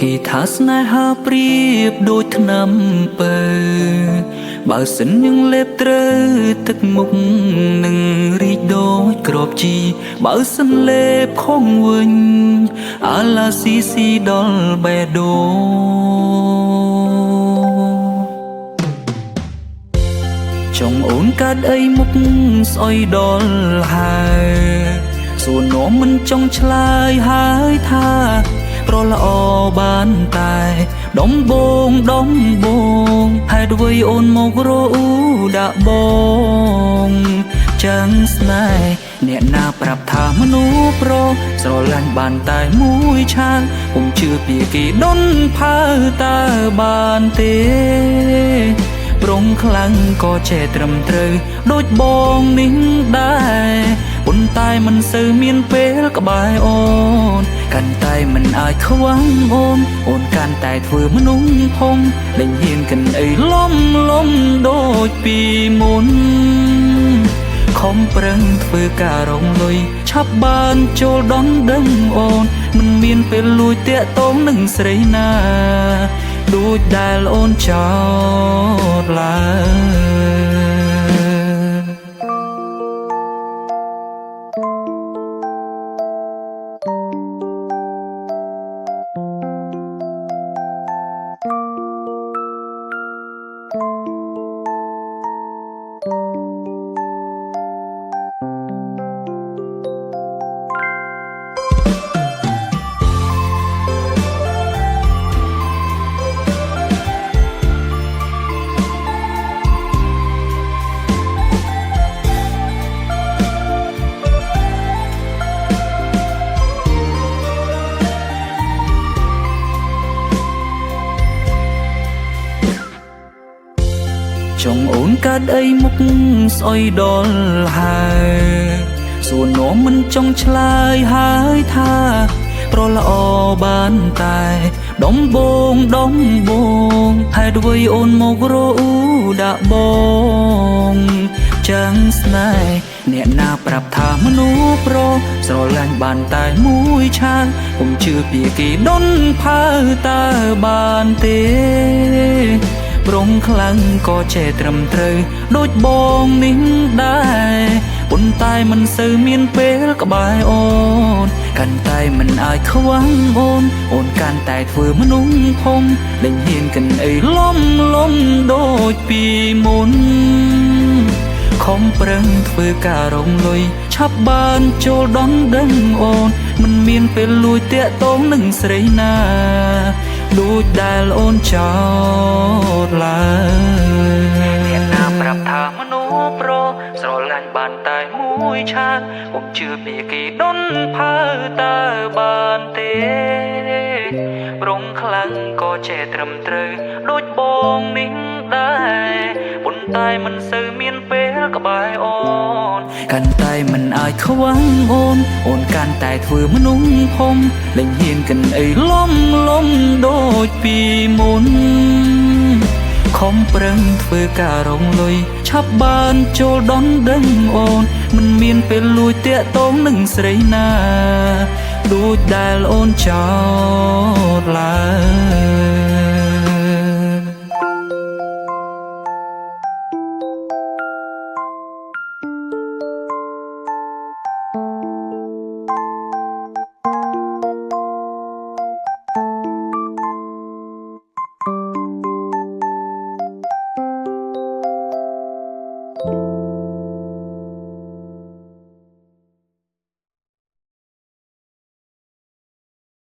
គេថាស្នេហាប្រៀបដូចថ្នាំពើបើសិនយើងលេបត្រូវទឹកមុខនឹងរីកដូចក្របជីបើសិនលេបខំវិញអាឡាស៊ីស៊ីដល់បេះដូងចង់អូនកាត់អីមុខស្អុយដល់ហើយសួរនោមមិនចង់ឆ្លើយហើយថាប្រល្អបានតែដំបងហេតុអ្វីអូនមករអ៊ូដាក់បងចឹងស្នេហ៍អ្នកណាប្រាប់ថាមនុស្សប្រុសស្រឡាញ់បានតែមួយឆានពុំជឿពីគេដុនផើតើបានទេប្រងខ្លាំងក៏ចេះត្រឹមត្រូវដូចបងនេះដែរប៉ុន្តែមិនសូវមានពេលក្បែរអូនកាន់តែមិនអាចខ្វាំងអូនកាន់តែធ្វើមនុស្សធំលែងហ៊ានកិនអីលំដូចពីមុនខំប្រឹងធ្វើការរងលុយឆាប់បានចូលដនដឹងអូនមិនមានពេលលួចតាក់ទងនឹងស្រីណាដូចដែលអូនចោទឡើយចង់អូនកាត់អីមុខស្អុយដល់ហើយសួរនោមមិនចង់ឆ្លើយហើយថាប្រល្អបានតែដំបងហេតុអ្វីអូនមករអ៊ូដាក់បងចឹងស្នេហ៍អ្នកណាប្រាប់ថាមនុស្សប្រុសស្រឡាញ់បានតែមួយឆានពុំជឿពីគេដុនផើតើបានទេប្រងខ្លាំងក៏ចេះត្រឹមត្រូវដូចបងនេះដែរប៉ុន្តែមិនសូវមានពេលក្បែរអូនកាន់តែមិនអាចខ្វាំងអូនកាន់តែធ្វើមនុស្សធំលែងហ៊ានកិនអីលំដូចពីមុនខំប្រឹងធ្វើការរងលុយឆាប់បានចូលដនដឹងអូនមិនមានពេលលួចតាក់ទងនឹងស្រីណាដូចដែលអូនចោទឡើយអ្នកណាប្រាប់ថាមនុស្សប្រុសស្រឡាញ់បានតែមួយឆានពុំជឿពីគេដុនផើតើបានទេប្រងខ្លាំងក៏ចេះត្រឹមត្រូវដូចបងនេះដែរប៉ុន្តែមិនសូវមានពេលក្បែរអូនកាន់តែមិនអាចខ្វាំងអូនកាន់តែធ្វើមនុស្សធំលែងហ៊ានកិនអីលំដូចពីមុនខំប្រឹងធ្វើការរងលុយឆាប់បានចូលដនដឹងអូនមិនមានពេលលួចតាក់ទងនឹងស្រីណាដូចដែលអូនចោទឡើយ